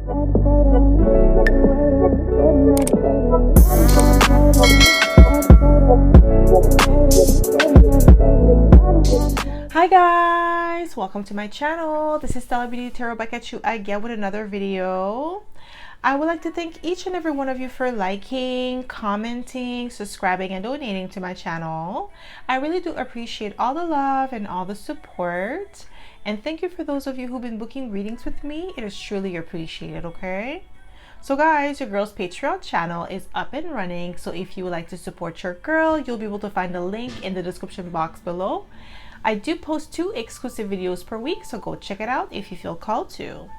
Hi guys, welcome to my channel. This is stellabeautytarot back at you again with another video. I would like to thank each and every one of you for liking, commenting, subscribing, and donating to my channel. I really do appreciate all the love and all the support. And thank you for those of you who've been booking readings with me. It is truly appreciated, okay? So guys, your girl's Patreon channel is up and running. So if you would like to support your girl, you'll be able to find the link in the description box below. I do post 2 exclusive videos per week, so go check it out if you feel called to.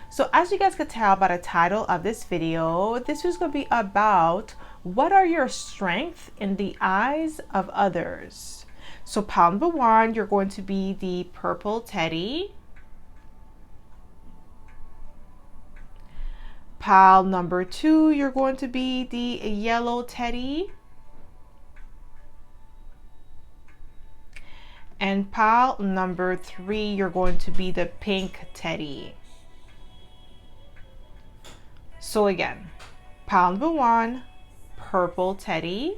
So as you guys could tell by the title of this video, this is going to be about what are your strengths in the eyes of others. So pile number 1, you're going to be the purple teddy. Pile number 2, you're going to be the yellow teddy. And pile number 3, you're going to be the pink teddy. So again, pile number 1, purple teddy.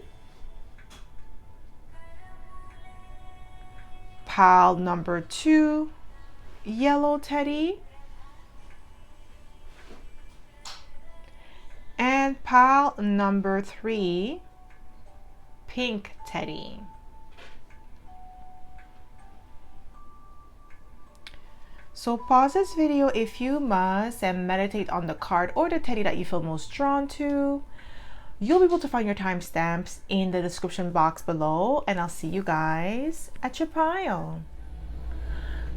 Pile number 2, yellow teddy. And pile number 3, pink teddy. So pause this video if you must and meditate on the card or the teddy that you feel most drawn to. You'll be able to find your timestamps in the description box below, and I'll see you guys at your pile.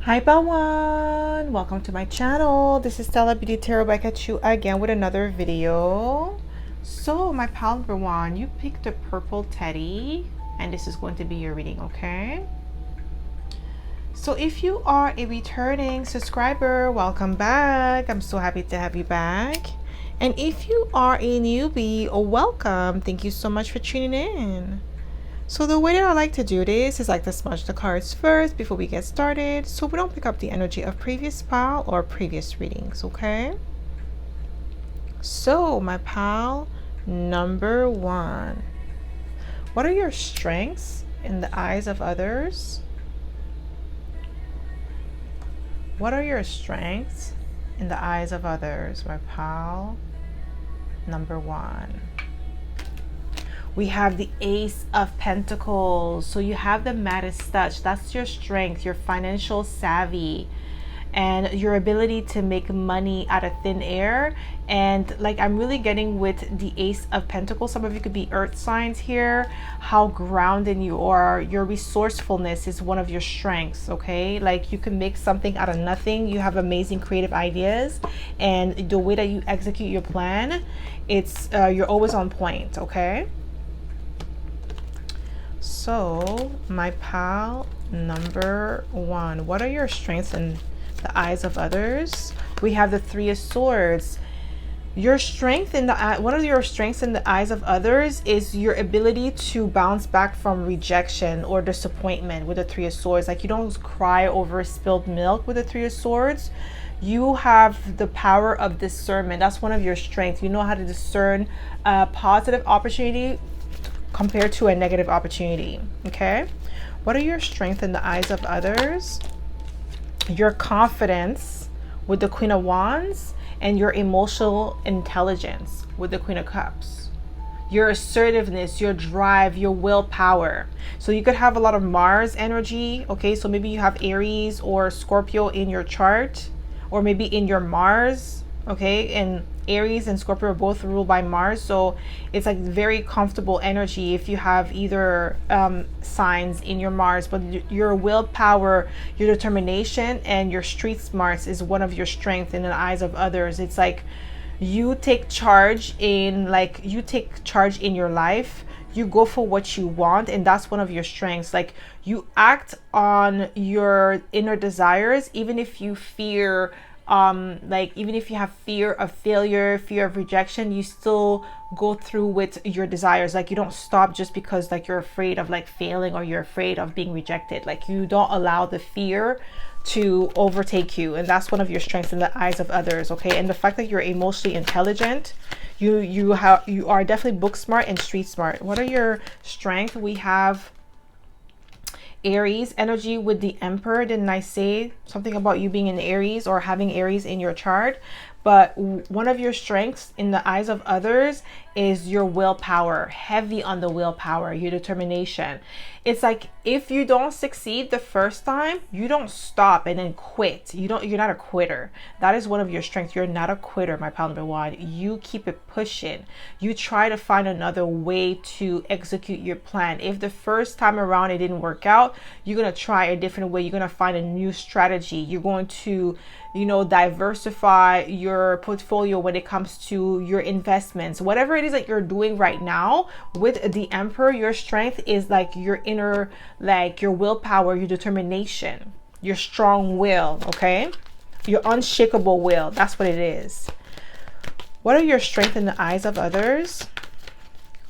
Hi Bawan, welcome to my channel. This is stellabeautytarot back at you again with another video. So my pile number 1, you picked the purple teddy, and this is going to be your reading, okay? So if you are a returning subscriber, welcome back. I'm so happy to have you back. And if you are a newbie, welcome. Thank you so much for tuning in. So the way that I like to do this is I like to smudge the cards first before we get started, so we don't pick up the energy of previous pile or previous readings, okay? So my pile number 1. What are your strengths in the eyes of others? What are your strengths in the eyes of others? My pile number 1. We have the Ace of Pentacles. So you have the Midas touch. That's your strength, your financial savvy, and your ability to make money out of thin air. And like I'm really getting with the Ace of Pentacles, some of you could be earth signs here, how grounded you are. Your resourcefulness is one of your strengths, okay? Like you can make something out of nothing. You have amazing creative ideas, and the way that you execute your plan, it's you're always on point, okay? So my pile number 1, what are your strengths in the eyes of others? We have the 3 of Swords. Your strength in the eye, one of your strengths in the eyes of others is your ability to bounce back from rejection or disappointment with the 3 of Swords. Like you don't cry over spilled milk with the 3 of Swords. You have the power of discernment. That's one of your strengths. You know how to discern a positive opportunity compared to a negative opportunity, okay? What are your strengths in the eyes of others? Your confidence with the Queen of Wands, and your emotional intelligence with the Queen of Cups. Your assertiveness, your drive, your willpower. So you could have a lot of Mars energy, okay? So maybe you have Aries or Scorpio in your chart, or maybe in your Mars, okay? And Aries and Scorpio are both ruled by Mars, so it's like very comfortable energy if you have either signs in your Mars. But your willpower, your determination, and your street smarts is one of your strengths in the eyes of others. It's like you take charge in your life. You go for what you want, and that's one of your strengths. Like you act on your inner desires even if you fear like even if you have fear of failure, fear of rejection, you still go through with your desires. Like you don't stop just because like you're afraid of like failing or you're afraid of being rejected. Like you don't allow the fear to overtake you, and that's one of your strengths in the eyes of others. Okay, and the fact that you're emotionally intelligent, you are definitely book smart and street smart. What are your strengths? We have Aries energy with the Emperor. Didn't I say something about you being in Aries or having Aries in your chart? But one of your strengths in the eyes of others is your willpower, heavy on the willpower, your determination. It's like if you don't succeed the first time, you don't stop and then quit. You're not a quitter. That is one of your strengths. You're not a quitter, my pal number one. You keep it pushing. You try to find another way to execute your plan. If the first time around it didn't work out, you're going to try a different way. You're going to find a new strategy. You're going to, diversify your portfolio when it comes to your investments. Whatever it is that you're doing right now with the Emperor, your strength is like your inner, like your willpower, your determination, your strong will, okay? Your unshakable will. That's what it is. What are your strengths in the eyes of others?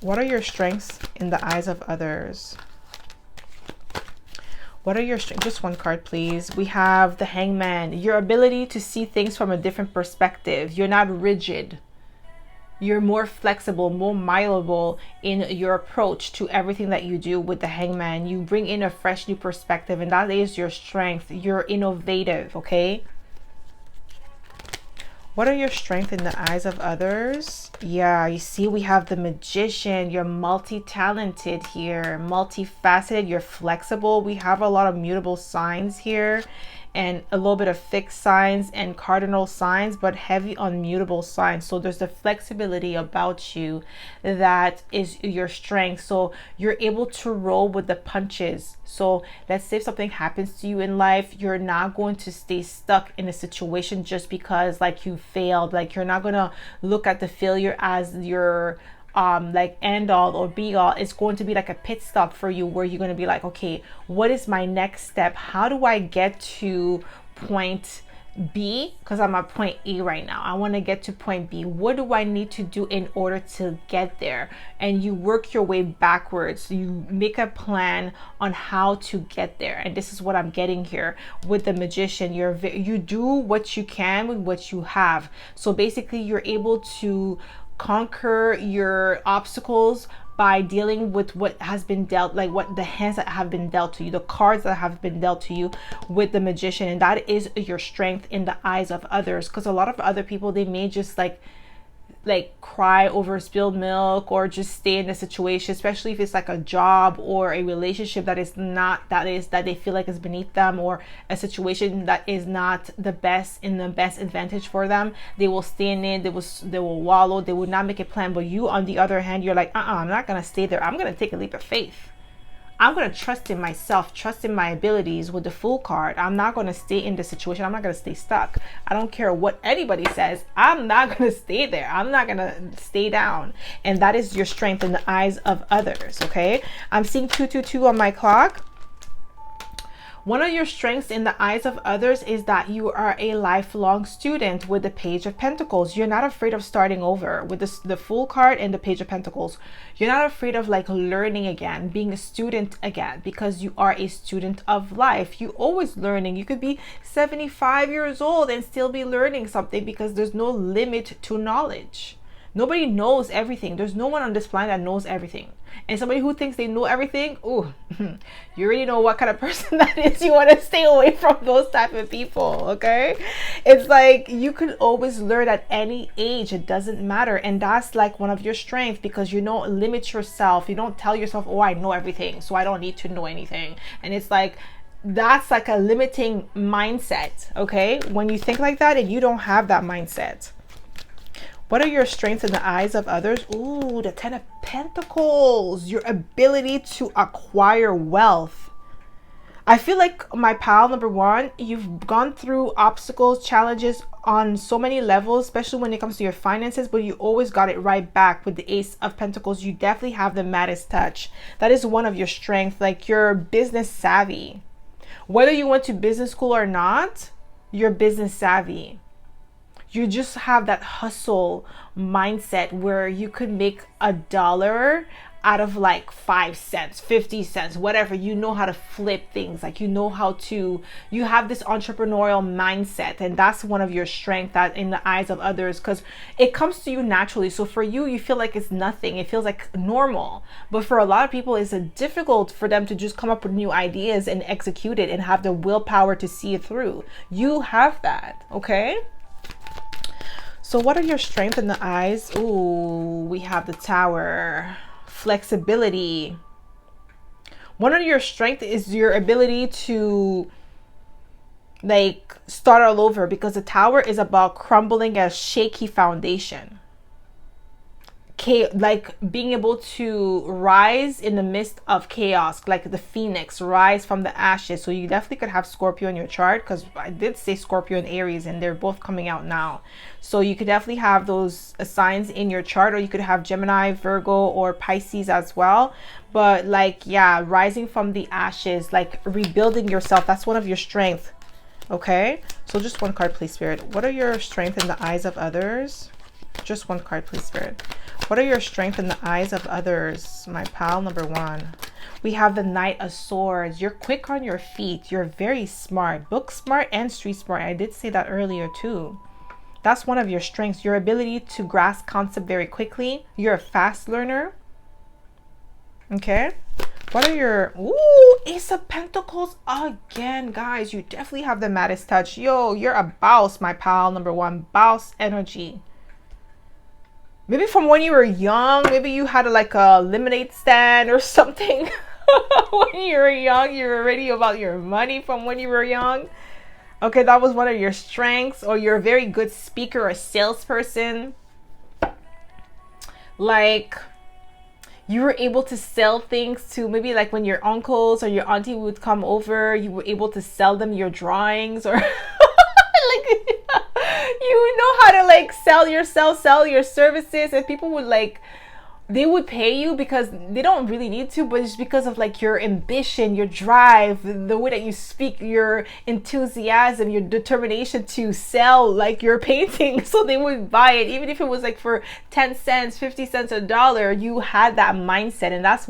What are your strengths in the eyes of others? What are your strengths? Just one card, please. We have the Hangman. Your ability to see things from a different perspective. You're not rigid. You're more flexible, more malleable in your approach to everything that you do with the Hangman. You bring in a fresh new perspective, and that is your strength. You're innovative, okay? What are your strengths in the eyes of others? Yeah, you see, we have the Magician. You're multi-talented here, multifaceted. You're flexible. We have a lot of mutable signs here and a little bit of fixed signs and cardinal signs, but heavy on mutable signs. So there's the flexibility about you that is your strength. So you're able to roll with the punches. So let's say if something happens to you in life, you're not going to stay stuck in a situation just because like you failed. Like you're not going to look at the failure as your like end all or be all. It's going to be like a pit stop for you where you're going to be like, okay, what is my next step? How do I get to point B? Because I'm at point A right now. I want to get to point B. What do I need to do in order to get there? And you work your way backwards. You make a plan on how to get there. And this is what I'm getting here with the Magician. You do what you can with what you have. So basically you're able to conquer your obstacles by dealing with what has been dealt, like what the hands that have been dealt to you, the cards that have been dealt to you with the Magician. And that is your strength in the eyes of others, because a lot of other people, they may just like cry over spilled milk or just stay in the situation, especially if it's like a job or a relationship that they feel like is beneath them, or a situation that is not the best advantage for them. They will stay in it. They will wallow. They will not make a plan. But you, on the other hand, you're like, I'm not gonna stay there. I'm gonna take a leap of faith. I'm going to trust in myself, trust in my abilities with the Fool card. I'm not going to stay in this situation. I'm not going to stay stuck. I don't care what anybody says. I'm not going to stay there. I'm not going to stay down. And that is your strength in the eyes of others, okay? I'm seeing 222 on my clock. One of your strengths in the eyes of others is that you are a lifelong student with the Page of Pentacles. You're not afraid of starting over with the Fool card and the Page of Pentacles. You're not afraid of like learning again, being a student again, because you are a student of life. You always learning. You could be 75 years old and still be learning something, because there's no limit to knowledge. Nobody knows everything. There's no one on this planet that knows everything. And somebody who thinks they know everything, ooh, you already know what kind of person that is. You want to stay away from those type of people, okay? It's like you could always learn at any age. It doesn't matter. And that's like one of your strengths, because you don't limit yourself. You don't tell yourself, oh, I know everything, so I don't need to know anything. And it's like, that's like a limiting mindset, okay? When you think like that and you don't have that mindset. What are your strengths in the eyes of others? Ooh, the Ten of Pentacles. Your ability to acquire wealth. I feel like, my pal number one, you've gone through obstacles, challenges on so many levels, especially when it comes to your finances, but you always got it right back with the Ace of Pentacles. You definitely have the Maddest touch. That is one of your strengths. Like, you're business savvy. Whether you went to business school or not, you're business savvy. You just have that hustle mindset where you could make $1 out of like 5 cents, 50 cents, whatever. You know how to flip things. Like, you know how to, you have this entrepreneurial mindset, and that's one of your strengths that in the eyes of others, because it comes to you naturally. So for you, you feel like it's nothing. It feels like normal. But for a lot of people, it's difficult for them to just come up with new ideas and execute it and have the willpower to see it through. You have that, okay? So what are your strengths in the eyes? Ooh, we have the Tower. Flexibility. One of your strengths is your ability to like start all over, because the Tower is about crumbling a shaky foundation. Like being able to rise in the midst of chaos, like the phoenix, rise from the ashes. So you definitely could have Scorpio in your chart, because I did say Scorpio and Aries, and they're both coming out now. So you could definitely have those signs in your chart, or you could have Gemini, Virgo, or Pisces as well. But like, yeah, rising from the ashes, like rebuilding yourself, that's one of your strengths. Okay, so just one card, please, Spirit. What are your strengths in the eyes of others? Just one card, please, Spirit. What are your strengths in the eyes of others? My pal, number 1. We have the Knight of Swords. You're quick on your feet. You're very smart. Book smart and street smart. I did say that earlier too. That's one of your strengths. Your ability to grasp concept very quickly. You're a fast learner. Okay. What are your... Ooh, Ace of Pentacles again, guys. You definitely have the Midas touch. Yo, you're a boss, my pal, number 1. Boss energy. Maybe from when you were young, maybe you had like a lemonade stand or something. When you were young, you were already about your money from when you were young. Okay, that was one of your strengths. Or you're a very good speaker or salesperson. Like, you were able to sell things to maybe like when your uncles or your auntie would come over, you were able to sell them your drawings, or like you know how to like sell yourself, sell your services, and people would like, they would pay you because they don't really need to, but it's because of like your ambition, your drive, the way that you speak, your enthusiasm, your determination to sell like your painting. So they would buy it, even if it was like for 10 cents, 50 cents, $1. You had that mindset, and that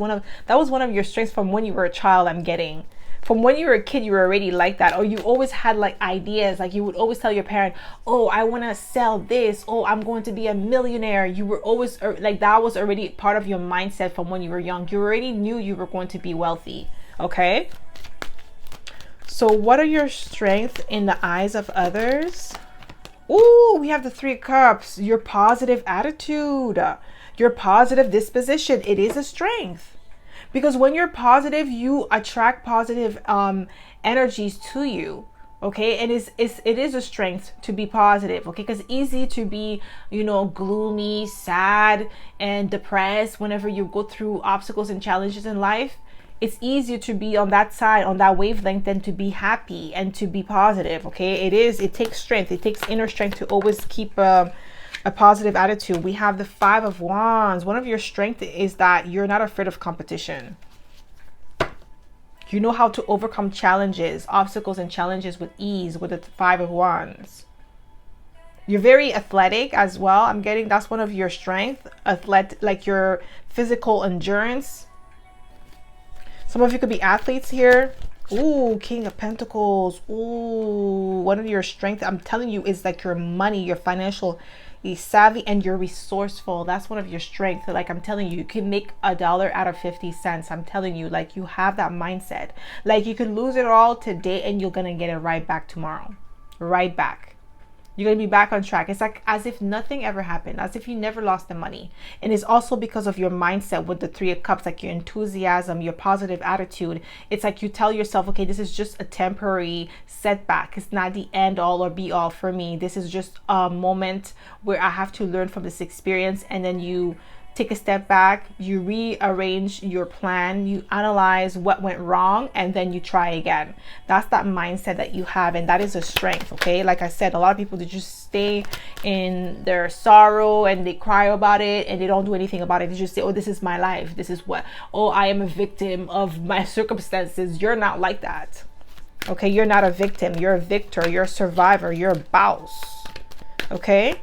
was one of your strengths from when you were a child. I'm getting from when you were a kid, you were already like that. Or you always had like ideas, like you would always tell your parent, oh, I want to sell this, oh, I'm going to be a millionaire. You were always like, that was already part of your mindset from when you were young. You already knew you were going to be wealthy. Okay, so what are your strengths in the eyes of others? Ooh, we have the 3 of Cups. Your positive attitude, your positive disposition. It is a strength. Because when you're positive, you attract positive energies to you. Okay, and it is a strength to be positive. Okay, because it's easy to be, you know, gloomy, sad, and depressed whenever you go through obstacles and challenges in life. It's easier to be on that side, on that wavelength, than to be happy and to be positive. Okay, it takes strength. It takes inner strength to always keep a positive attitude. We have the 5 of Wands. One of your strengths is that you're not afraid of competition. You know how to overcome challenges, obstacles and challenges with ease with the 5 of Wands. You're very athletic as well. I'm getting that's one of your strengths. Like your physical endurance. Some of you could be athletes here. Ooh, King of Pentacles. Ooh, one of your strengths, I'm telling you, is like your money, your financial savvy, and you're resourceful. That's one of your strengths. Like I'm telling you, you can make $1 out of 50 cents. I'm telling you, like you have that mindset. Like you can lose it all today and you're gonna get it right back tomorrow. Right back. You're going to be back on track. It's like as if nothing ever happened, as if you never lost the money. And it's also because of your mindset with the 3 of Cups, like your enthusiasm, your positive attitude. It's like you tell yourself, okay, this is just a temporary setback. It's not the end all or be all for me. This is just a moment where I have to learn from this experience. And then you take a step back, you rearrange your plan, you analyze what went wrong, and then you try again. That's that mindset that you have, and that is a strength. Okay, like I said, a lot of people, they just stay in their sorrow and they cry about it and they don't do anything about it. They just say, oh, this is my life, this is what, oh, I am a victim of my circumstances. You're not like that. Okay, you're not a victim, you're a victor, you're a survivor, you're a boss. Okay,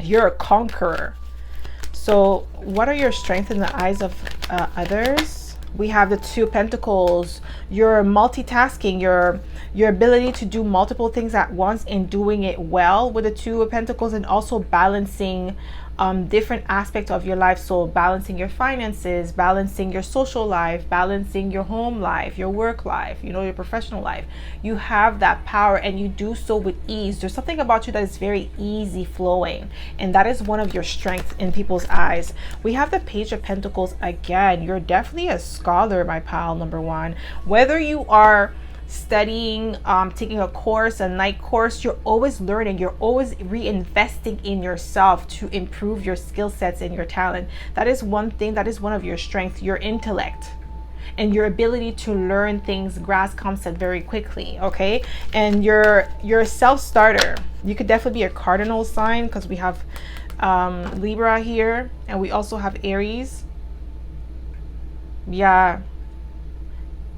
you're a conqueror. So what are your strengths in the eyes of others? We have the Two of Pentacles. You're multitasking, your ability to do multiple things at once and doing it well with the Two of Pentacles, and also balancing different aspects of your life. So balancing your finances, balancing your social life, balancing your home life, your work life, you know, your professional life. You have that power and you do so with ease. There's something about you that is very easy flowing, and that is one of your strengths in people's eyes. We have the Page of Pentacles again. You're definitely a scholar, my pal, number one. Whether you are studying, taking a course, a night course, you're always learning, you're always reinvesting in yourself to improve your skill sets and your talent. That is one thing, that is one of your strengths, your intellect and your ability to learn things, grasp concept very quickly. Okay, and you're a self-starter. You could definitely be a cardinal sign, because we have Libra here, and we also have Aries. Yeah,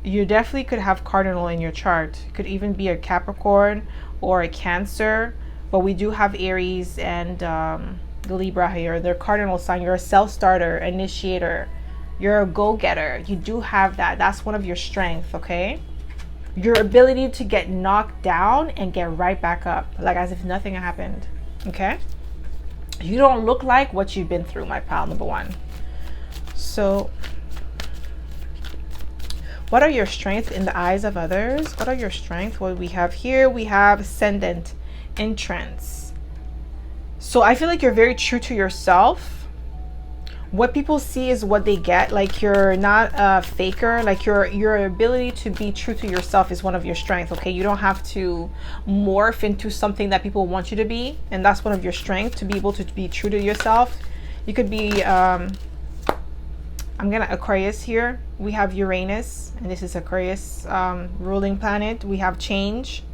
you definitely could have cardinal in your chart. It could even be a Capricorn or a Cancer, but we do have Aries and the Libra here. They're cardinal sign. You're a self-starter, initiator. You're a go-getter. You do have that. That's one of your strengths, okay? Your ability to get knocked down and get right back up, like as if nothing happened, okay? You don't look like what you've been through, my pal, number one. So what are your strengths in the eyes of others? What are your strengths? What we have here, we have Ascendant, Entrance. So I feel like you're very true to yourself. What people see is what they get. Like, you're not a faker. Like, your ability to be true to yourself is one of your strengths, okay? You don't have to morph into something that people want you to be, and that's one of your strengths, to be able to be true to yourself. You could be I'm gonna Aquarius here. We have Uranus, and this is Aquarius ruling planet. We have change.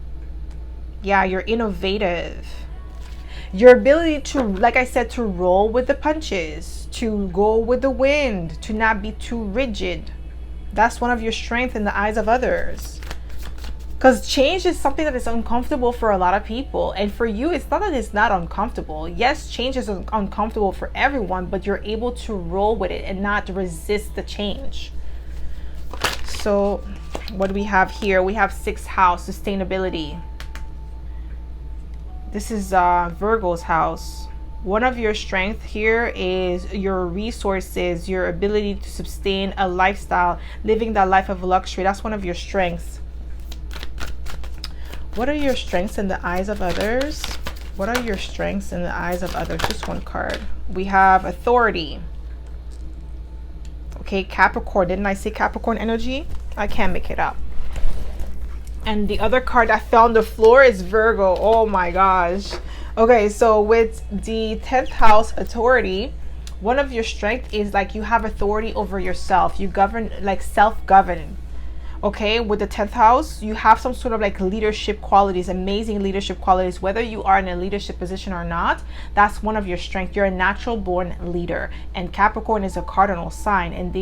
Yeah, you're innovative. Your ability to, like I said, to roll with the punches, to go with the wind, to not be too rigid. That's one of your strengths in the eyes of others. Because change is something that is uncomfortable for a lot of people. And for you, it's not that it's not uncomfortable. Yes, change is uncomfortable for everyone, but you're able to roll with it and not resist the change. So what do we have here? We have 6th house, sustainability. This is Virgo's house. One of your strengths here is your resources, your ability to sustain a lifestyle, living that life of luxury. That's one of your strengths. What are your strengths in the eyes of others? What are your strengths in the eyes of others? Just one card. We have authority. Okay, Capricorn. Didn't I say Capricorn energy? I can't make it up. And the other card that fell on the floor is Virgo. Oh my gosh. Okay, so with the 10th house authority, one of your strengths is like you have authority over yourself. You govern, like self-govern. Okay, with the 10th house, you have some sort of like leadership qualities, amazing leadership qualities. Whether you are in a leadership position or not, that's one of your strengths. You're a natural born leader, and Capricorn is a cardinal sign, and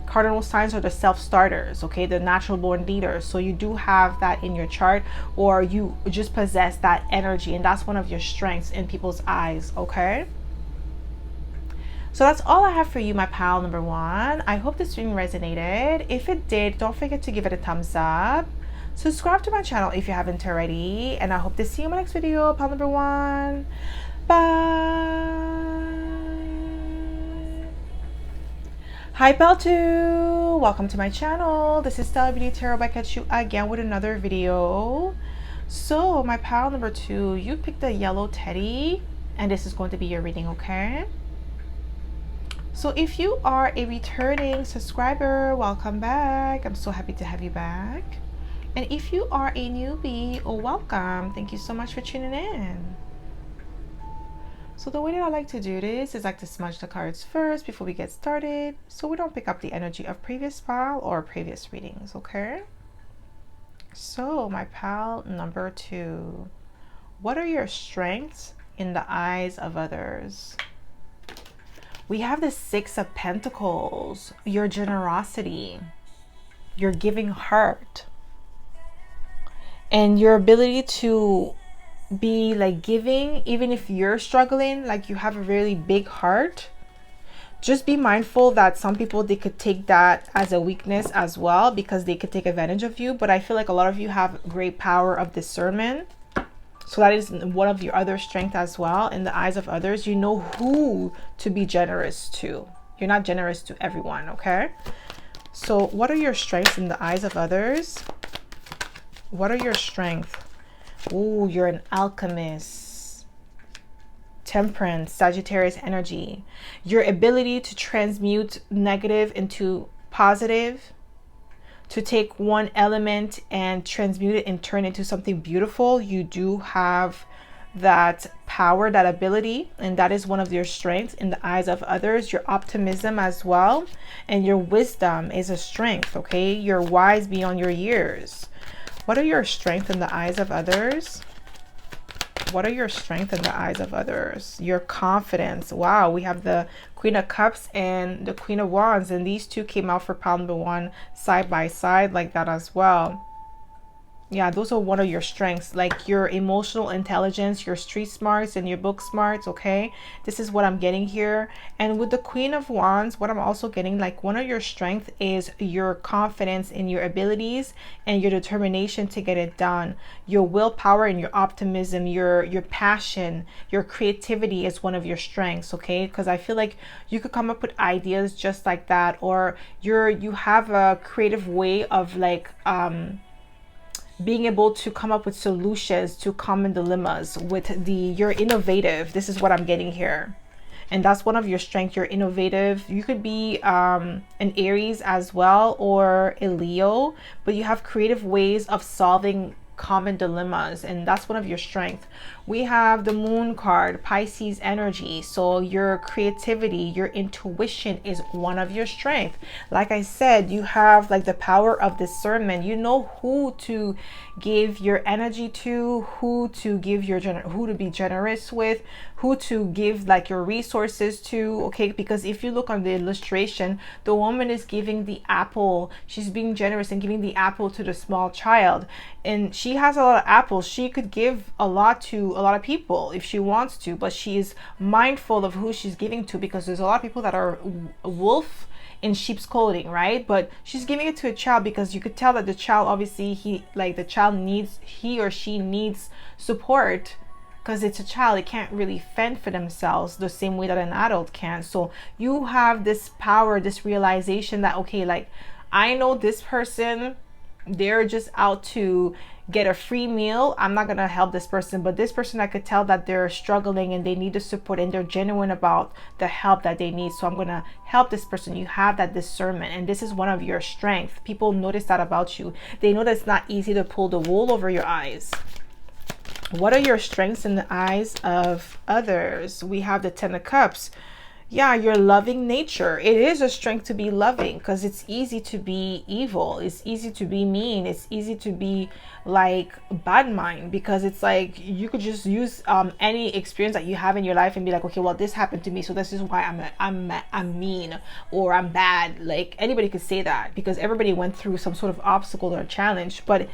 cardinal signs are the self-starters, okay, the natural born leaders. So you do have that in your chart, or you just possess that energy, and that's one of your strengths in people's eyes, okay? So that's all I have for you, my pal number one. I hope this stream resonated. If it did, don't forget to give it a thumbs up. Subscribe to my channel if you haven't already. And I hope to see you in my next video, pal number one. Bye. Hi, pal two. Welcome to my channel. This is Stella Beauty Tarot back at you again with another video. So my pal number two, you picked a yellow teddy, and this is going to be your reading, okay? So if you are a returning subscriber, welcome back. I'm so happy to have you back. And if you are a newbie, welcome. Thank you so much for tuning in. So the way that I like to do this is like to smudge the cards first before we get started, so we don't pick up the energy of previous pal or previous readings, okay? So my pal number two, what are your strengths in the eyes of others? We have the 6 of Pentacles, your generosity, your giving heart, and your ability to be like giving, even if you're struggling, like you have a really big heart. Just be mindful that some people, they could take that as a weakness as well, because they could take advantage of you. But I feel like a lot of you have great power of discernment. So that is one of your other strengths as well. In the eyes of others, you know who to be generous to. You're not generous to everyone, okay? So what are your strengths in the eyes of others? What are your strengths? Ooh, you're an alchemist. Temperance, Sagittarius energy. Your ability to transmute negative into positive, to take one element and transmute it and turn it into something beautiful. You do have that power, that ability, and that is one of your strengths in the eyes of others. Your optimism as well, and your wisdom is a strength, okay? You're wise beyond your years. What are your strengths in the eyes of others? What are your strengths in the eyes of others? Your confidence. Wow, we have the Queen of Cups and the Queen of Wands, and these two came out for pile number one side by side like that as well. Yeah, those are one of your strengths, like your emotional intelligence, your street smarts, and your book smarts, okay? This is what I'm getting here. And with the Queen of Wands, what I'm also getting, like one of your strengths is your confidence in your abilities and your determination to get it done. Your willpower and your optimism, your passion, your creativity is one of your strengths, okay? Because I feel like you could come up with ideas just like that, or you have a creative way of like being able to come up with solutions to common dilemmas. You're innovative. This is what I'm getting here, and that's one of your strengths. You're innovative. You could be an Aries as well, or a Leo, but you have creative ways of solving common dilemmas, and that's one of your strengths. We have the Moon card, Pisces energy. So your creativity, your intuition is one of your strengths. Like I said, you have like the power of discernment. You know who to give your energy to, who to give who to be generous with, who to give like your resources to, okay? Because if you look on the illustration, the woman is giving the apple. She's being generous and giving the apple to the small child, and she has a lot of apples. She could give a lot to a lot of people if she wants to, but she is mindful of who she's giving to, because there's a lot of people that are wolf in sheep's clothing, right? But she's giving it to a child because you could tell that the child, obviously he or she needs support, because it's a child. It can't really fend for themselves the same way that an adult can. So you have this power, this realization that, okay, like I know this person, they're just out to get a free meal. I'm not gonna help this person, but this person, I could tell that they're struggling and they need the support and they're genuine about the help that they need, so I'm gonna help this person. You have that discernment, and this is one of your strengths. People notice that about you. They know that it's not easy to pull the wool over your eyes. What are your strengths in the eyes of others? We have the Ten of Cups. Yeah, your loving nature. It is a strength to be loving, because it's easy to be evil. It's easy to be mean. It's easy to be like bad mind, because it's like you could just use any experience that you have in your life and be like, okay, well, this happened to me, so this is why I'm mean, or I'm bad. Like anybody could say that, because everybody went through some sort of obstacle or challenge. But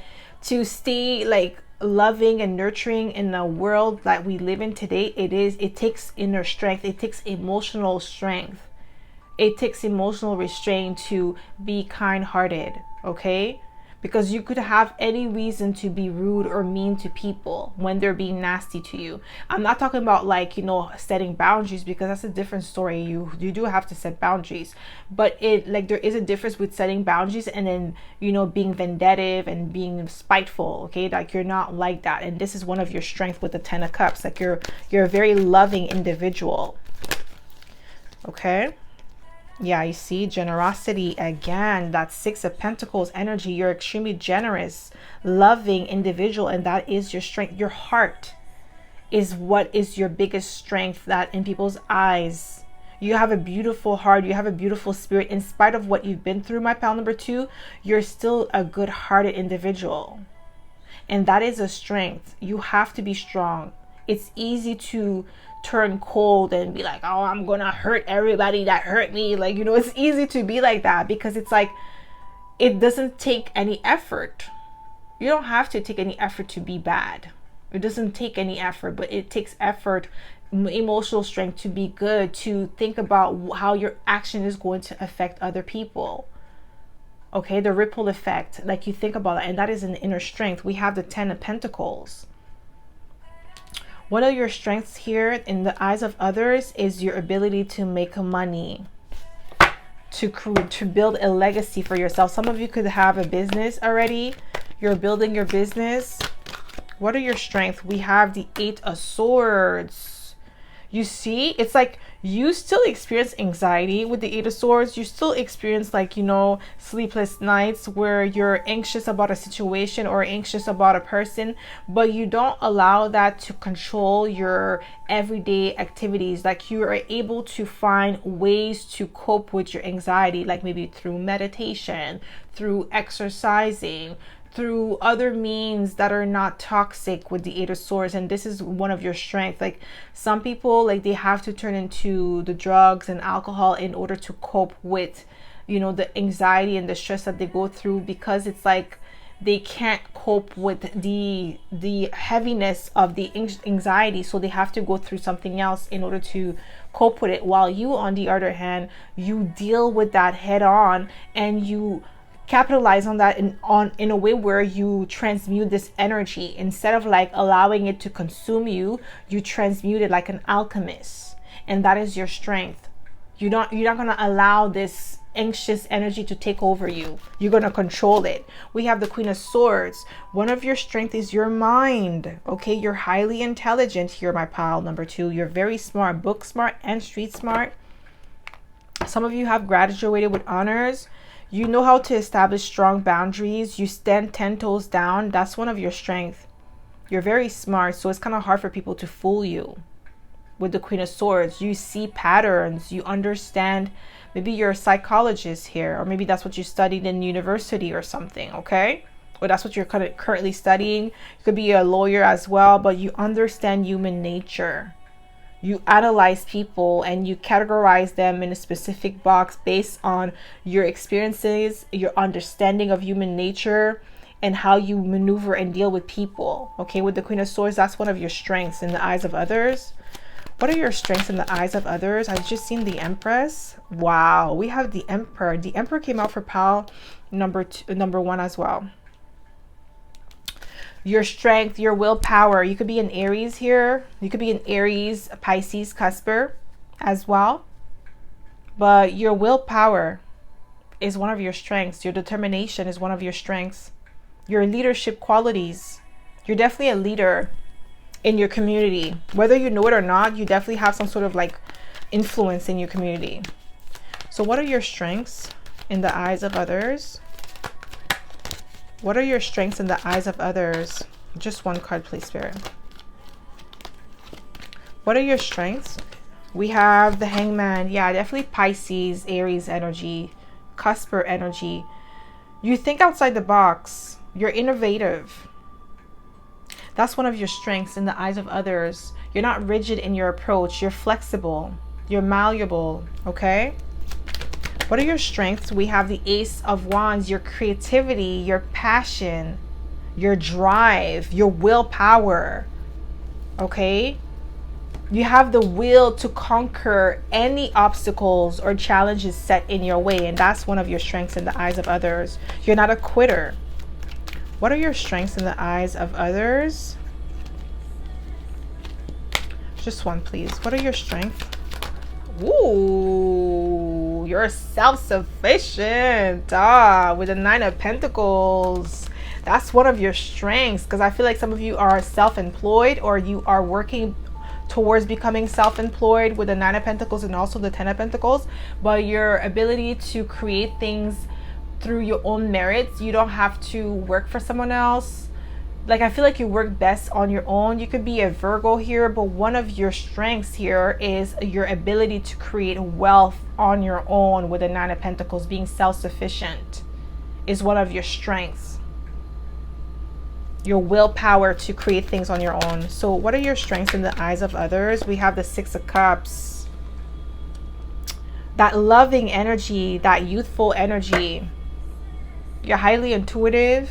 to stay like loving and nurturing in the world that we live in today, it takes inner strength. It takes emotional strength. It takes emotional restraint to be kind-hearted, okay? Because you could have any reason to be rude or mean to people when they're being nasty to you. I'm not talking about like, setting boundaries, because that's a different story. You do have to set boundaries, but there is a difference with setting boundaries and then, being vendettive and being spiteful, okay? Like you're not like that. And this is one of your strengths with the Ten of Cups. Like you're a very loving individual, okay? Yeah, you see generosity again. That Six of Pentacles energy. You're extremely generous, loving individual, and that is your strength. Your heart is what is your biggest strength, that in people's eyes. You have a beautiful heart. You have a beautiful spirit. In spite of what you've been through, my pal number 2, you're still a good-hearted individual. And that is a strength. You have to be strong. It's easy to turn cold and be like, oh, I'm gonna hurt everybody that hurt me. Like, it's easy to be like that, because it's like, it doesn't take any effort. You don't have to take any effort to be bad. It doesn't take any effort, but it takes effort, emotional strength, to be good, to think about how your action is going to affect other people. Okay, the ripple effect, like you think about it, and that is an inner strength. We have the 10 of Pentacles. One of your strengths here in the eyes of others is your ability to make money, to build a legacy for yourself. Some of you could have a business already. You're building your business. What are your strengths? We have the 8 of Swords. You see, it's like you still experience anxiety with the 8 of Swords. You still experience, like, you know, sleepless nights where you're anxious about a situation or anxious about a person, but you don't allow that to control your everyday activities. Like, you are able to find ways to cope with your anxiety, like maybe through meditation, through exercising, through other means that are not toxic with the 8 of Swords. And this is one of your strengths. Like, some people, like, they have to turn into the drugs and alcohol in order to cope with, you know, the anxiety and the stress that they go through, because it's like they can't cope with the heaviness of the anxiety, so they have to go through something else in order to cope with it. While you, on the other hand, you deal with that head on, and you capitalize on that in a way where you transmute this energy. Instead of like allowing it to consume you, you transmute it like an alchemist, and that is your strength. You're not going to allow this anxious energy to take over you. You're going to control it. We have the Queen of Swords. One of your strength is your mind. Okay, you're highly intelligent here, my pal. Number 2, you're very smart, book smart and street smart. Some of you have graduated with honors. You know how to establish strong boundaries. You stand 10 toes down. That's one of your strengths. You're very smart, so it's kind of hard for people to fool you. With the Queen of Swords, you see patterns. You understand. Maybe you're a psychologist here, or maybe that's what you studied in university or something, okay? Or that's what you're currently studying. You could be a lawyer as well, but you understand human nature. You analyze people and you categorize them in a specific box based on your experiences, your understanding of human nature, and how you maneuver and deal with people. Okay, with the Queen of Swords, that's one of your strengths in the eyes of others. What are your strengths in the eyes of others? I've just seen the Empress. Wow, we have the Emperor. The Emperor came out for pile number 1 as well. Your strength, your willpower. You could be an Aries here. You could be an Aries, Pisces, Cusper as well. But your willpower is one of your strengths. Your determination is one of your strengths. Your leadership qualities. You're definitely a leader in your community. Whether you know it or not, you definitely have some sort of like influence in your community. So what are your strengths in the eyes of others? What are your strengths in the eyes of others? Just one card, please, Spirit. What are your strengths? We have the Hangman. Yeah, definitely Pisces, Aries energy, Cusper energy. You think outside the box. You're innovative. That's one of your strengths in the eyes of others. You're not rigid in your approach. You're flexible. You're malleable. Okay? What are your strengths? We have the Ace of Wands, your creativity, your passion, your drive, your willpower. Okay? You have the will to conquer any obstacles or challenges set in your way, and that's one of your strengths in the eyes of others. You're not a quitter. What are your strengths in the eyes of others? Just one, please. What are your strengths? Ooh, you're self-sufficient. With the 9 of Pentacles. That's one of your strengths, because I feel like some of you are self-employed, or you are working towards becoming self-employed with the 9 of Pentacles and also the 10 of Pentacles. But your ability to create things through your own merits, you don't have to work for someone else. Like, I feel like you work best on your own. You could be a Virgo here, but one of your strengths here is your ability to create wealth on your own with the 9 of Pentacles. Being self-sufficient is one of your strengths. Your willpower to create things on your own. So what are your strengths in the eyes of others? We have the 6 of Cups. That loving energy, that youthful energy. You're highly intuitive.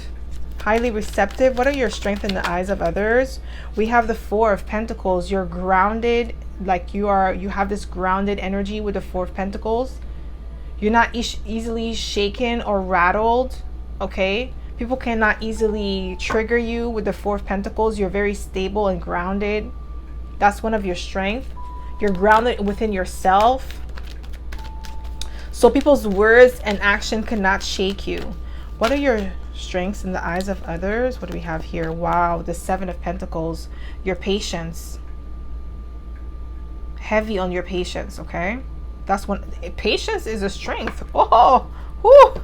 Highly receptive. What are your strengths in the eyes of others? We have the Four of Pentacles. You're grounded, like you have this grounded energy with the Four of Pentacles. You're not easily shaken or rattled, okay? People cannot easily trigger you with the Four of Pentacles. You're very stable and grounded. That's one of your strengths. You're grounded within yourself. So people's words and action cannot shake you. What are your strengths in the eyes of others? What do we have here? Wow, the Seven of Pentacles. Your patience. Heavy on your patience, okay? That's one. Patience is a strength. Oh, whoo.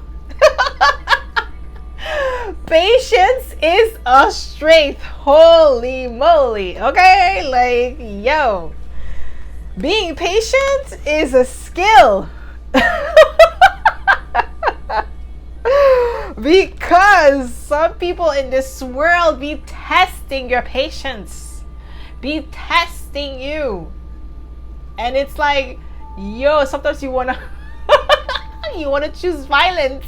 Patience is a strength. Holy moly. Okay, like, yo, being patient is a skill. Because some people in this world be testing your patience, be testing you, and it's like, yo, sometimes you wanna you wanna choose violence,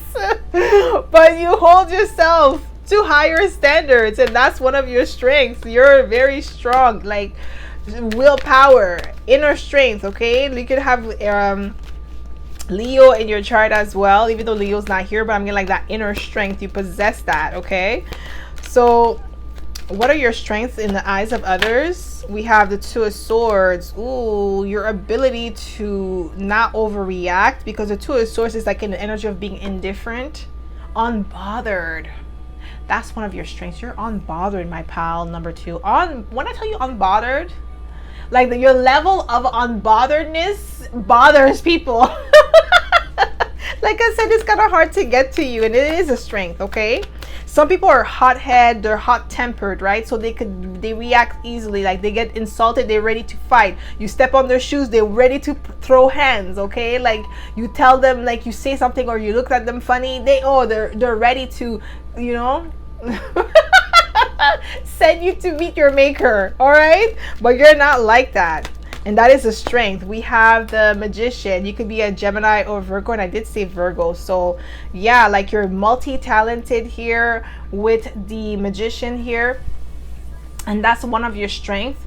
but you hold yourself to higher standards, and that's one of your strengths. You're very strong, like willpower, inner strength. Okay, you could have Leo in your chart as well, even though Leo's not here, but I'm getting like that inner strength. You possess that, okay? So what are your strengths in the eyes of others? We have the Two of Swords. Ooh, your ability to not overreact, because the Two of Swords is like an energy of being indifferent, unbothered. That's one of your strengths. You're unbothered, my pal, number two. When I tell you unbothered, like your level of unbotheredness bothers people. Like I said, it's kind of hard to get to you, and it is a strength, okay? Some people are hothead, they're hot-tempered, right? So they react easily, like they get insulted, they're ready to fight. You step on their shoes, they're ready to throw hands, okay? Like you tell them, like you say something or you look at them funny, they're ready to, you know, send you to meet your maker, all right? But you're not like that, and that is a strength. We have the Magician. You could be a Gemini or Virgo, and I did say Virgo. So yeah, like you're multi-talented here with the Magician here, and that's one of your strengths.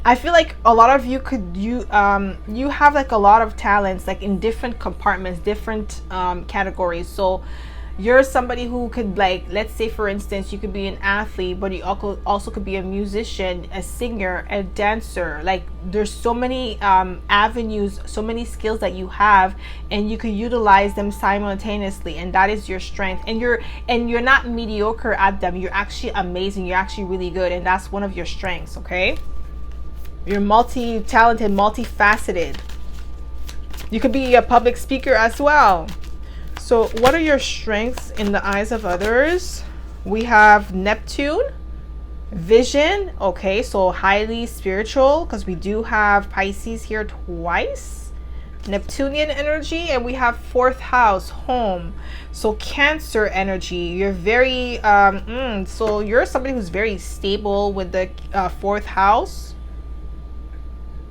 I feel like a lot of you you have like a lot of talents, like in different compartments, different categories. So you're somebody who could, like, let's say for instance, you could be an athlete, but you also could be a musician, a singer, a dancer. Like there's so many avenues, so many skills that you have, and you could utilize them simultaneously, and that is your strength. And you're not mediocre at them. You're actually amazing. You're actually really good, and that's one of your strengths, okay? You're multi-talented, multifaceted. You could be a public speaker as well. So what are your strengths in the eyes of others? We have Neptune, vision. Okay, so highly spiritual, because we do have Pisces here twice. Neptunian energy, and we have fourth house, home. So Cancer energy. You're very so you're somebody who's very stable with the fourth house.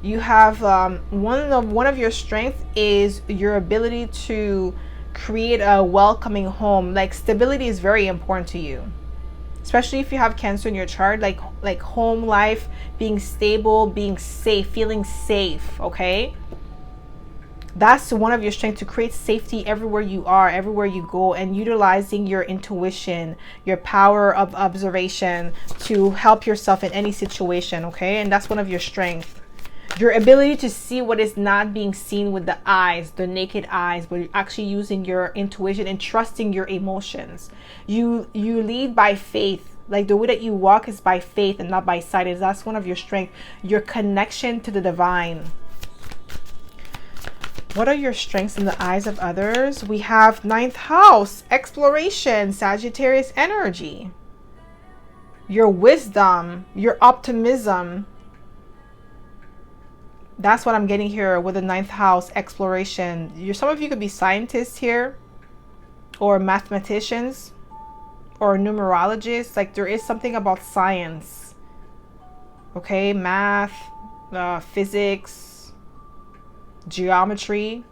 You have one of your strengths is your ability to create a welcoming home. Like stability is very important to you, especially if you have Cancer in your chart. Like home life, being stable, being safe, feeling safe, okay? That's one of your strengths, to create safety everywhere you are, everywhere you go, and utilizing your intuition, your power of observation to help yourself in any situation, okay? And that's one of your strengths. Your ability to see what is not being seen with the eyes, the naked eyes, but you're actually using your intuition and trusting your emotions. You lead by faith. Like the way that you walk is by faith and not by sight. That's one of your strengths. Your connection to the divine. What are your strengths in the eyes of others? We have ninth house, exploration, Sagittarius energy. Your wisdom, your optimism. That's what I'm getting here with the ninth house, exploration. Some of you could be scientists here, or mathematicians, or numerologists. Like there is something about science, okay? Math, physics, geometry.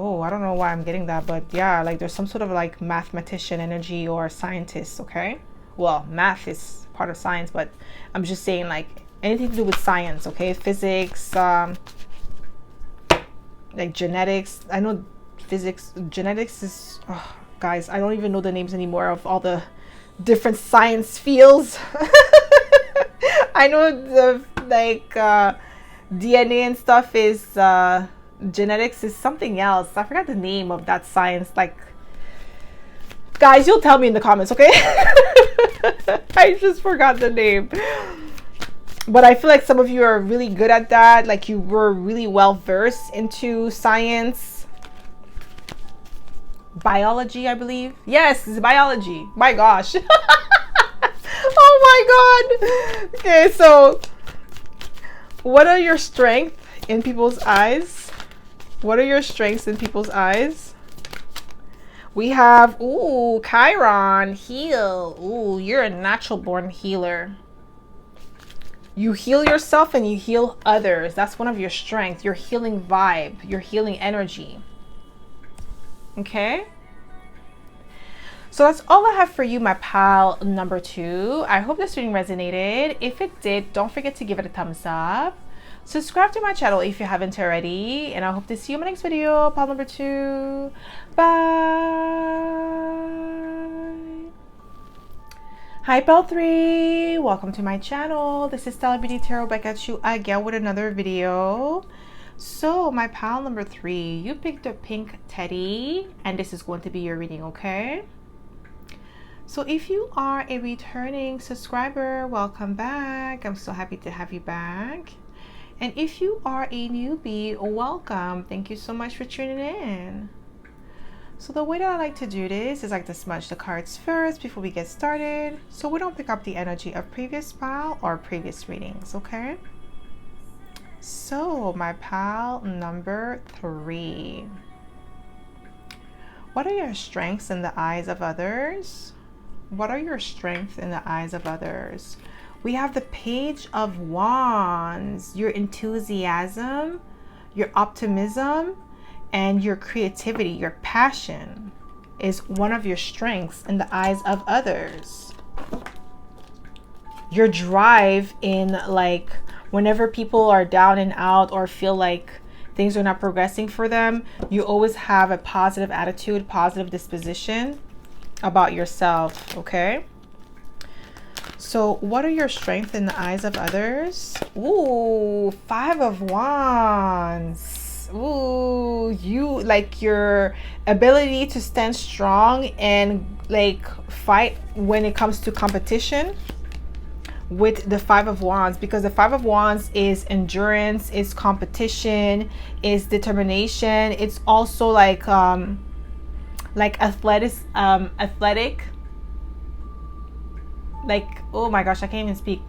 Oh, I don't know why I'm getting that, but yeah, like there's some sort of like mathematician energy or scientist, okay? Well, math is part of science, but I'm just saying like anything to do with science, okay? Physics, like genetics. I know physics, genetics is, oh, guys, I don't even know the names anymore of all the different science fields. I know the like DNA and stuff is genetics is something else. I forgot the name of that science. Like, guys, you'll tell me in the comments, okay? I just forgot the name. But I feel like some of you are really good at that. Like you were really well versed into science. Biology, I believe. Yes, it's biology. My gosh. Oh my god. Okay, so what are your strengths in people's eyes? What are your strengths in people's eyes? We have, ooh, Chiron, heal. Ooh, you're a natural born healer. You heal yourself and you heal others. That's one of your strengths. Your healing vibe, your healing energy. Okay? So that's all I have for you, my pal number 2. I hope this reading resonated. If it did, don't forget to give it a thumbs up. Subscribe to my channel if you haven't already. And I hope to see you in my next video, pal number 2. Bye. Hi pal 3, welcome to my channel. This is Stella Beauty Tarot back at you again with another video. So my pal number 3, you picked a pink teddy and this is going to be your reading, okay? So if you are a returning subscriber, welcome back. I'm so happy to have you back. And if you are a newbie, welcome. Thank you so much for tuning in. So the way that I like to do this is I like to smudge the cards first before we get started, so we don't pick up the energy of previous pal or previous readings, okay? So my pal number 3. What are your strengths in the eyes of others? What are your strengths in the eyes of others? We have the Page of Wands. Your enthusiasm, your optimism, and your creativity, your passion is one of your strengths in the eyes of others. Your drive in, like, whenever people are down and out or feel like things are not progressing for them, you always have a positive attitude, positive disposition about yourself, okay? So what are your strengths in the eyes of others? Ooh, 5 of Wands. Ooh, you like your ability to stand strong and like fight when it comes to competition with the 5 of Wands, because the 5 of Wands is endurance, is competition, is determination. It's also like athletic, like, oh my gosh, I can't even speak.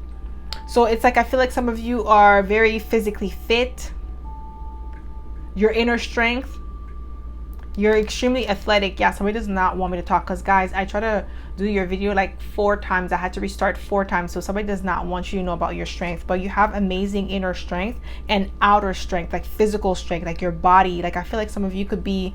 So it's like I feel like some of you are very physically fit. Your inner strength, you're extremely athletic. Yeah, somebody does not want me to talk because guys, I try to do your video like 4 times. I had to restart 4 times. So somebody does not want you to know about your strength, but you have amazing inner strength and outer strength, like physical strength, like your body. Like I feel like some of you could be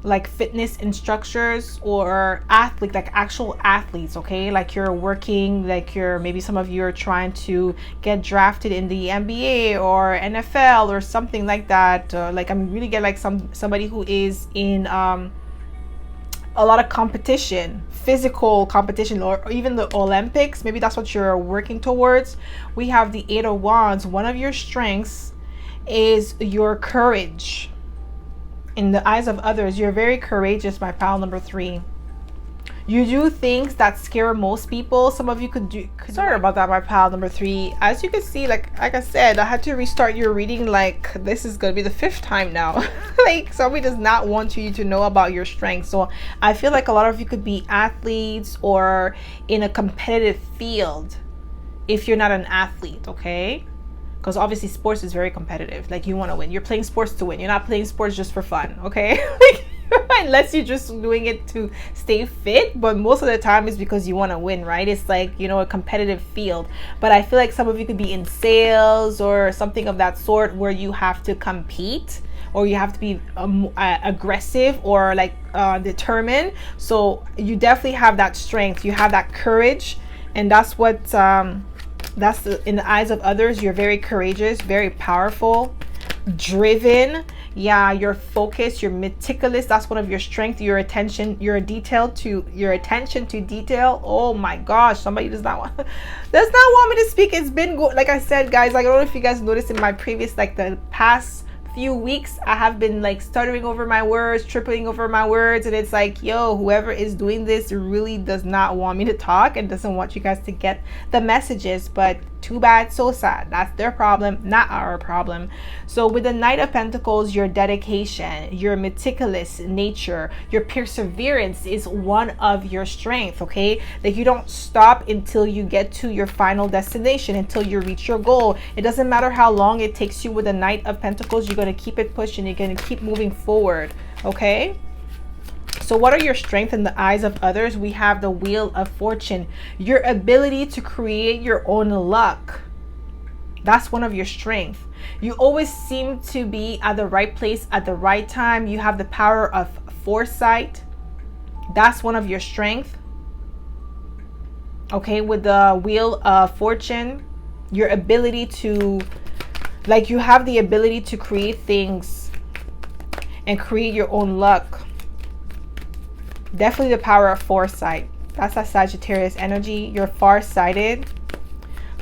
like fitness instructors or athlete, like actual athletes, okay? Like you're working, like you're, maybe some of you are trying to get drafted in the NBA or NFL or something like that. Like I'm really get like somebody who is in a lot of competition, physical competition, or even the Olympics. Maybe that's what you're working towards. We have the 8 of Wands. One of your strengths is your courage. In the eyes of others, you're very courageous, my pal number 3. You do things that scare most people. Some of you sorry about that, my pal number 3. As you can see, like I said, I had to restart your reading. Like this is gonna be the 5th time now. Like somebody does not want you to know about your strengths. So I feel like a lot of you could be athletes or in a competitive field if you're not an athlete, okay? Because obviously sports is very competitive. Like you want to win. You're playing sports to win. You're not playing sports just for fun, okay? Unless you're just doing it to stay fit. But most of the time it's because you want to win, right? It's like, you know, a competitive field. But I feel like some of you could be in sales or something of that sort where you have to compete or you have to be aggressive or like determined. So you definitely have that strength, you have that courage, and that's what in the eyes of others, you're very courageous, very powerful, driven. Yeah, you're focused, you're meticulous. That's one of your strengths. Your attention, your attention to detail. Oh my gosh, somebody does not want me to speak. It's been good. Like I said, guys, like, I don't know if you guys noticed in my previous, like the past few weeks, I have been like stuttering over my words, tripling over my words, and it's like, yo, whoever is doing this really does not want me to talk and doesn't want you guys to get the messages. But too bad, so sad. That's their problem, not our problem. So with the Knight of Pentacles, your dedication, your meticulous nature, your perseverance is one of your strength. Okay, like you don't stop until you get to your final destination, until you reach your goal. It doesn't matter how long it takes you. With the Knight of Pentacles, you're going to keep it pushing, you're going to keep moving forward. Okay, so what are your strengths in the eyes of others? We have the Wheel of Fortune, your ability to create your own luck. That's one of your strengths. You always seem to be at the right place at the right time. You have the power of foresight. That's one of your strengths. Okay, with the Wheel of Fortune, your ability to, like, you have the ability to create things and create your own luck. Definitely the power of foresight. That's a Sagittarius energy. You're far-sighted.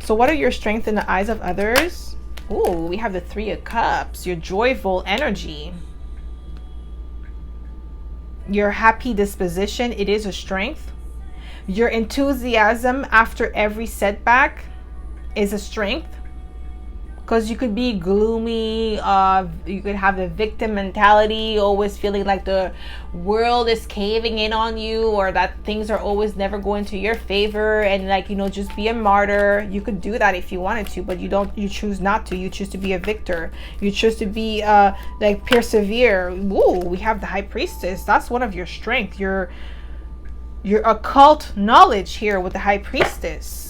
So what are your strengths in the eyes of others? Oh, we have the Three of Cups. Your joyful energy. Your happy disposition. It is a strength. Your enthusiasm after every setback is a strength. Because you could be gloomy, you could have the victim mentality, always feeling like the world is caving in on you, or that things are always never going to your favor, and like, you know, just be a martyr. You could do that if you wanted to, but you choose not to. You choose to be a victor. You choose to be like persevere. Ooh, we have the High Priestess. That's one of your strengths. Your occult knowledge here with the High Priestess.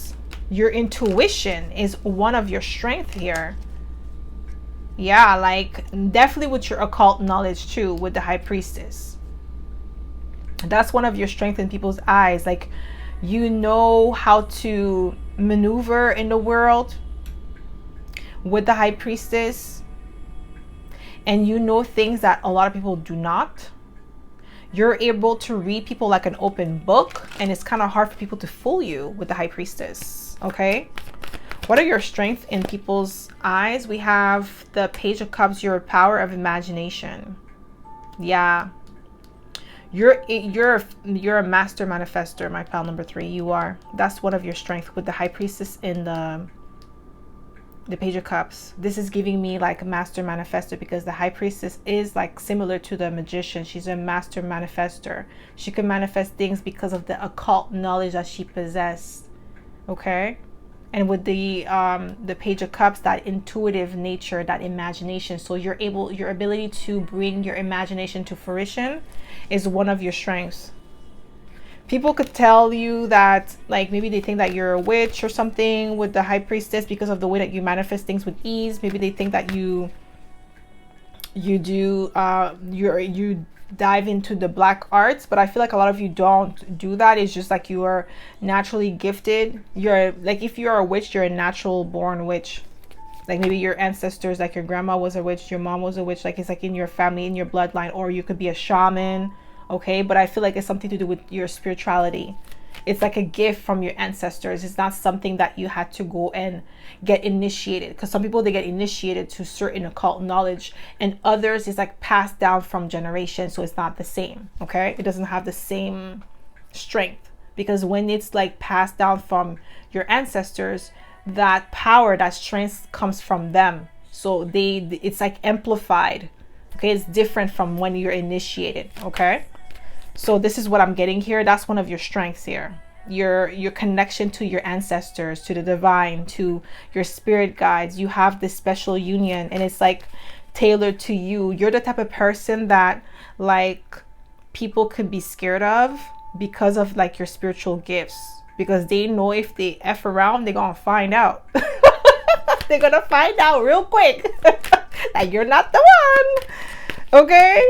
Your intuition is one of your strengths here. Yeah, like definitely with your occult knowledge too, with the High Priestess. That's one of your strengths in people's eyes. Like, you know how to maneuver in the world with the High Priestess. And you know things that a lot of people do not. You're able to read people like an open book, and it's kind of hard for people to fool you with the High Priestess. Okay, what are your strengths in people's eyes? We have the Page of Cups, your power of imagination. Yeah, you're a master manifester, my pal number 3. You are. That's one of your strengths with the High Priestess in the Page of Cups. This is giving me like a master manifester, because the High Priestess is like similar to the Magician. She's a master manifester. She can manifest things because of the occult knowledge that she possessed. Okay, and with the Page of Cups, that intuitive nature, that imagination. So your ability to bring your imagination to fruition is one of your strengths. People could tell you that, like, maybe they think that you're a witch or something with the High Priestess because of the way that you manifest things with ease. Maybe they think that you dive into the black arts, but I feel like a lot of you don't do that. It's just like you are naturally gifted. You're like, if you're a witch, you're a natural born witch. Like maybe your ancestors, like your grandma was a witch, your mom was a witch, like it's like in your family, in your bloodline, or you could be a shaman. Okay, but I feel like it's something to do with your spirituality. It's like a gift from your ancestors. It's not something that you had to go and get initiated, because some people, they get initiated to certain occult knowledge, and others is like passed down from generations, so it's not the same. Okay, it doesn't have the same strength, because when it's like passed down from your ancestors, that power, that strength comes from them, so it's like amplified. Okay, it's different from when you're initiated. Okay, so this is what I'm getting here. That's one of your strengths here. Your connection to your ancestors, to the divine, to your spirit guides. You have this special union, and it's like tailored to you. You're the type of person that like people could be scared of because of like your spiritual gifts, because they know if they F around, they're gonna find out. They're gonna find out real quick. that you're not the one. Okay?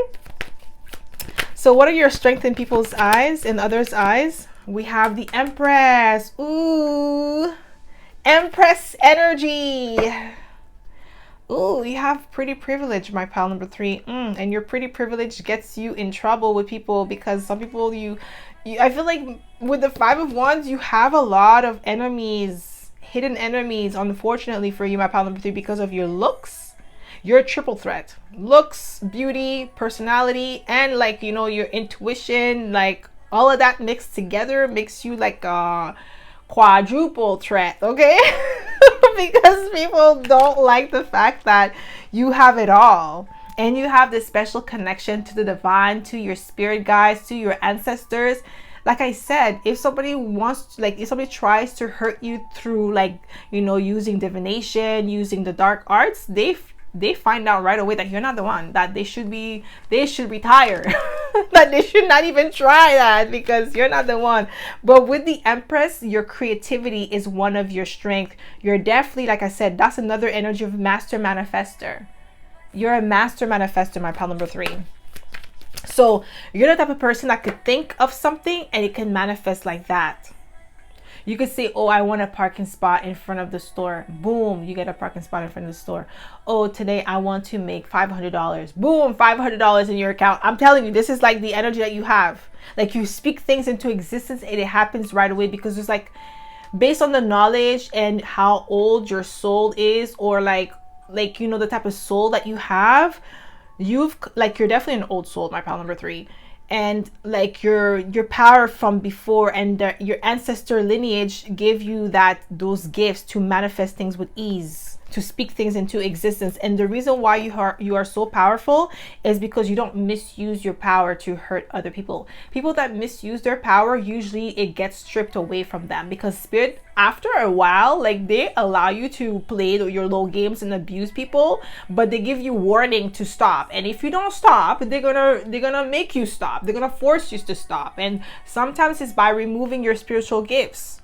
So what are your strengths in people's eyes, in others' eyes? We have the Empress. Ooh. Empress energy. Ooh, you have pretty privilege, my pal number 3. And your pretty privilege gets you in trouble with people, because some people I feel like with the 5 of Wands, you have a lot of enemies, hidden enemies, unfortunately for you, my pal number 3, because of your looks. You're a triple threat. Looks, beauty, personality, and like, you know, your intuition, like all of that mixed together makes you like a quadruple threat, okay? Because people don't like the fact that you have it all. And you have this special connection to the divine, to your spirit guides, to your ancestors. Like I said, if somebody wants to, like, if somebody tries to hurt you through, like, you know, using divination, using the dark arts, they find out right away that you're not the one, that they should retire. That they should not even try that, because you're not the one. But with the Empress, your creativity is one of your strength. You're definitely, like I said, that's another energy of master manifester. You're a master manifester, my pal number 3. So you're the type of person that could think of something and it can manifest like that. You could say, oh, I want a parking spot in front of the store. Boom, you get a parking spot in front of the store. Oh, today I want to make $500. Boom, $500 in your account. I'm telling you, this is like the energy that you have. Like, you speak things into existence and it happens right away, because it's like based on the knowledge and how old your soul is, or like you know, the type of soul that you have. You're definitely an old soul, my pal number 3. And like your power from before, and your ancestor lineage gave you those gifts to manifest things with ease, to speak things into existence. And the reason why you are so powerful is because you don't misuse your power to hurt other people. People that misuse their power, usually it gets stripped away from them, because spirit, after a while, like, they allow you to play your little games and abuse people, but they give you warning to stop. And if you don't stop, they're gonna make you stop. They're gonna force you to stop. And sometimes it's by removing your spiritual gifts.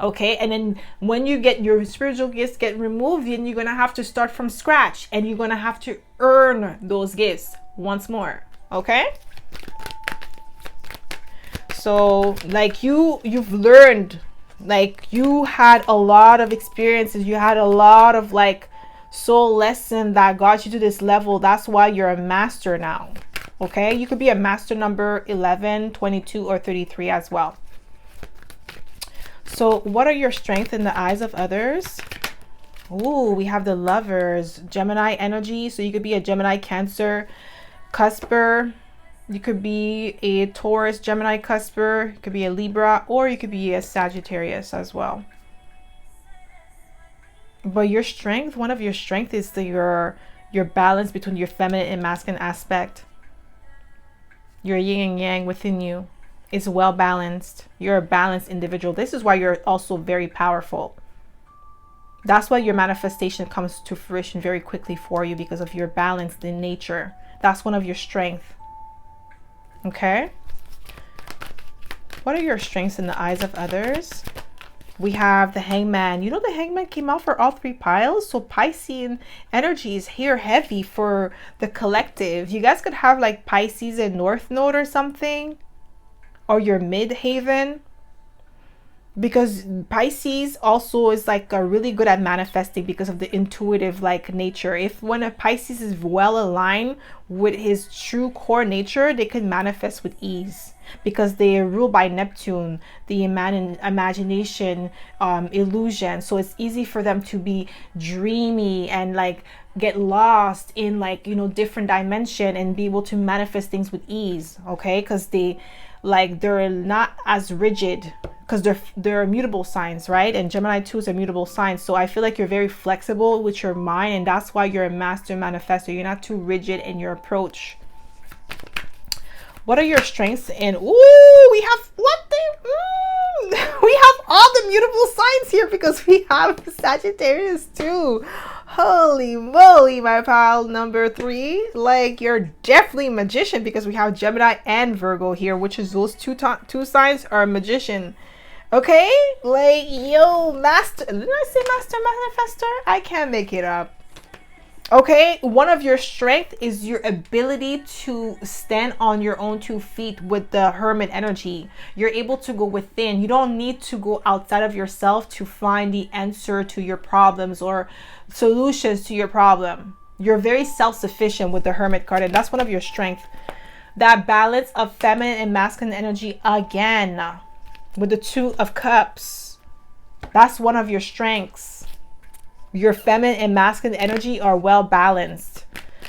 Okay, and then when you get your spiritual gifts get removed, then you're gonna have to start from scratch, and you're gonna have to earn those gifts once more. Okay, so like you've learned, like, you had a lot of experiences, you had a lot of like soul lesson that got you to this level. That's why you're a master now. Okay, you could be a master number 11, 22, or 33 as well. So what are your strengths in the eyes of others? Ooh, we have the Lovers, Gemini energy. So you could be a Gemini, Cancer, Cusper. You could be a Taurus, Gemini, Cusper. You could be a Libra, or you could be a Sagittarius as well. But your strength, one of your strengths is your balance between your feminine and masculine aspect. Your yin and yang within you is well balanced. You're a balanced individual. This is why you're also very powerful. That's why your manifestation comes to fruition very quickly for you, because of your balance in nature. That's one of your strengths. Okay, what are your strengths in the eyes of others? We have the Hangman. You know, the Hangman came out for all 3 piles. So Piscean energy is here heavy for the collective. You guys could have like Pisces and North Node or something, or your midhaven, because Pisces also is like really good at manifesting because of the intuitive like nature. When a Pisces is well aligned with his true core nature, they can manifest with ease, because they are ruled by Neptune, the imagination, illusion. So it's easy for them to be dreamy and like get lost in, like, you know, different dimension, and be able to manifest things with ease. Okay, because they're not as rigid, because they're immutable signs, right? And Gemini 2 is a mutable sign. So I feel like you're very flexible with your mind, and that's why you're a master manifestor. You're not too rigid in your approach. What are your strengths? And ooh, we have we have all the mutable signs here, because we have Sagittarius too. Holy moly, my pal number 3. Like, you're definitely a magician, because we have Gemini and Virgo here, which is those two signs are a magician. Okay, like, yo, master. Did I say master manifestor? I can't make it up. Okay, one of your strength is your ability to stand on your own 2 feet with the hermit energy. You're able to go within. You don't need to go outside of yourself to find the answer to your problems or solutions to your problem. You're very self-sufficient with the hermit card, and that's one of your strengths. That balance of feminine and masculine energy again with the 2 of Cups. That's one of your strengths. Your feminine and masculine energy are well balanced.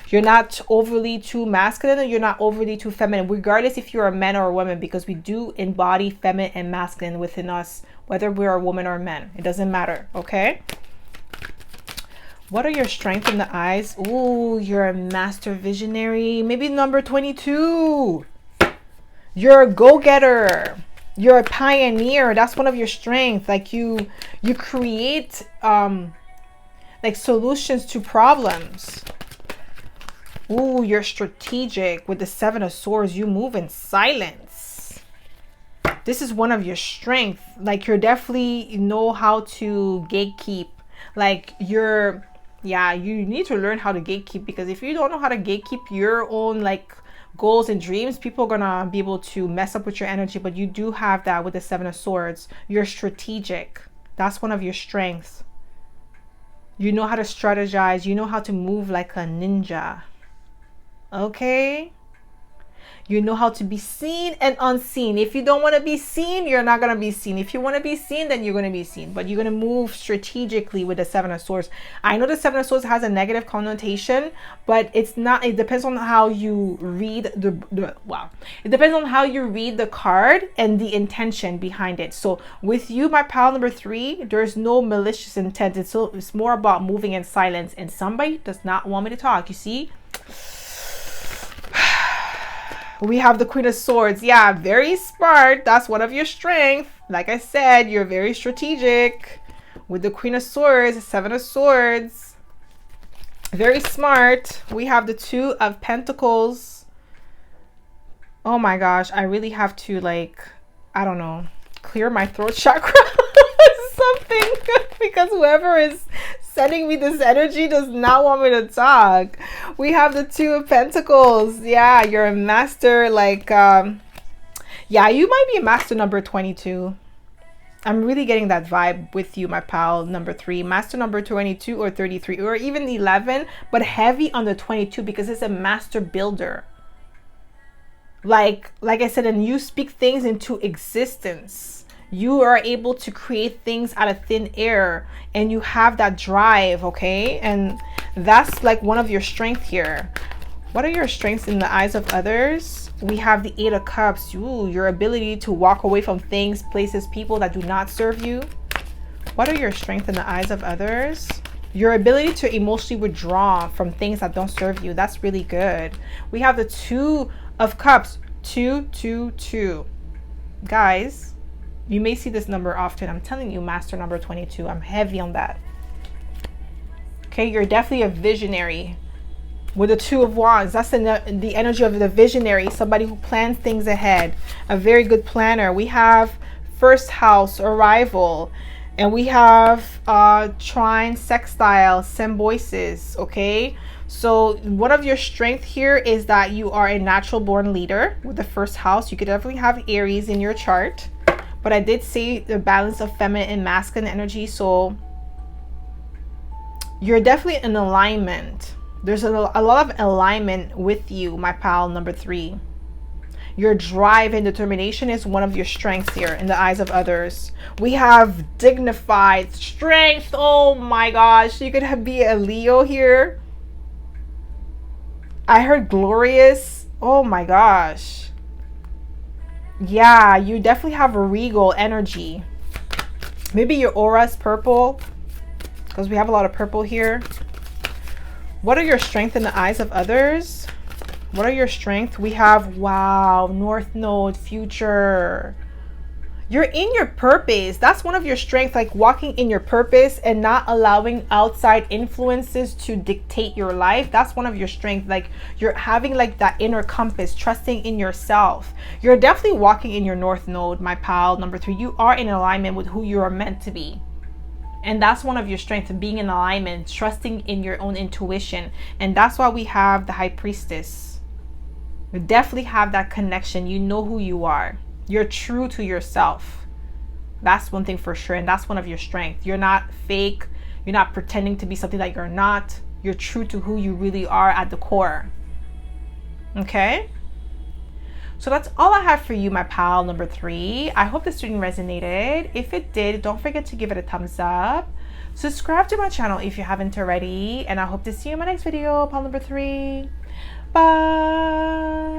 You're not overly too masculine, or you're not overly too feminine, regardless if you're a man or a woman, because we do embody feminine and masculine within us, whether we're a woman or men. It doesn't matter, okay? What are your strengths in the eyes? Ooh, you're a master visionary. Maybe number 22. You're a go-getter. You're a pioneer. That's one of your strengths. Like you create like solutions to problems. Ooh, you're strategic with the 7 of Swords. You move in silence. This is one of your strengths. Like you're definitely know how to gatekeep. Like you need to learn how to gatekeep, because if you don't know how to gatekeep your own like goals and dreams, people are gonna be able to mess up with your energy. But you do have that with the 7 of Swords. You're strategic. That's one of your strengths. You know how to strategize. You know how to move like a ninja. Okay? You know how to be seen and unseen. If you don't want to be seen, you're not going to be seen. If you want to be seen, then you're going to be seen. But you're going to move strategically with the 7 of Swords. I know the 7 of Swords has a negative connotation, but it's not. It depends on how you read It depends on how you read the card and the intention behind it. So with you, my pal number 3, there's no malicious intent. It's more about moving in silence. And somebody does not want me to talk. You see? We have the Queen of Swords. Yeah, very smart. That's one of your strengths. Like I said, you're very strategic. With the Queen of Swords, 7 of Swords. Very smart. We have the 2 of Pentacles. Oh my gosh. I really have to, like, I don't know, clear my throat chakra or something. Because whoever is sending me this energy does not want me to talk. We have the 2 of Pentacles. Yeah, you're a master. Like, yeah, you might be a master number 22. I'm really getting that vibe with you, my pal number 3. Master number 22 or 33 or even 11, but heavy on the 22 because it's a master builder. Like I said, and you speak things into existence. You are able to create things out of thin air, and you have that drive, okay? And that's like one of your strengths here. What are your strengths in the eyes of others? We have the 8 of Cups. Ooh, your ability to walk away from things, places, people that do not serve you. What are your strengths in the eyes of others? Your ability to emotionally withdraw from things that don't serve you. That's really good. We have the 2 of Cups. 2, 2, 2. Guys, you may see this number often. I'm telling you, master number 22. I'm heavy on that. Okay, you're definitely a visionary. With the 2 of Wands, that's the energy of the visionary, somebody who plans things ahead, a very good planner. We have first house, arrival, and we have trine, sextile, symbiosis, okay? So one of your strengths here is that you are a natural born leader with the first house. You could definitely have Aries in your chart, but I did say the balance of feminine and masculine energy, so you're definitely in alignment. There's a lot of alignment with you, my pal number 3. Your drive and determination is one of your strengths here in the eyes of others. We have dignified strength. Oh my gosh, you could be a Leo here. I heard glorious. Oh my gosh. Yeah, you definitely have a regal energy. Maybe your aura is purple, because we have a lot of purple here. What are your strengths in the eyes of others? What are your strengths? We have, wow, North Node, future. You're in your purpose. That's one of your strengths, like walking in your purpose and not allowing outside influences to dictate your life. That's one of your strengths. Like you're having like that inner compass, trusting in yourself. You're definitely walking in your North Node, my pal number 3. You are in alignment with who you are meant to be. And that's one of your strengths, being in alignment, trusting in your own intuition. And that's why we have the High Priestess. You definitely have that connection. You know who you are. You're true to yourself. That's one thing for sure. And that's one of your strengths. You're not fake. You're not pretending to be something that you're not. You're true to who you really are at the core. Okay? So that's all I have for you, my pal number 3. I hope this reading resonated. If it did, don't forget to give it a thumbs up. Subscribe to my channel if you haven't already. And I hope to see you in my next video, pal number 3. Bye.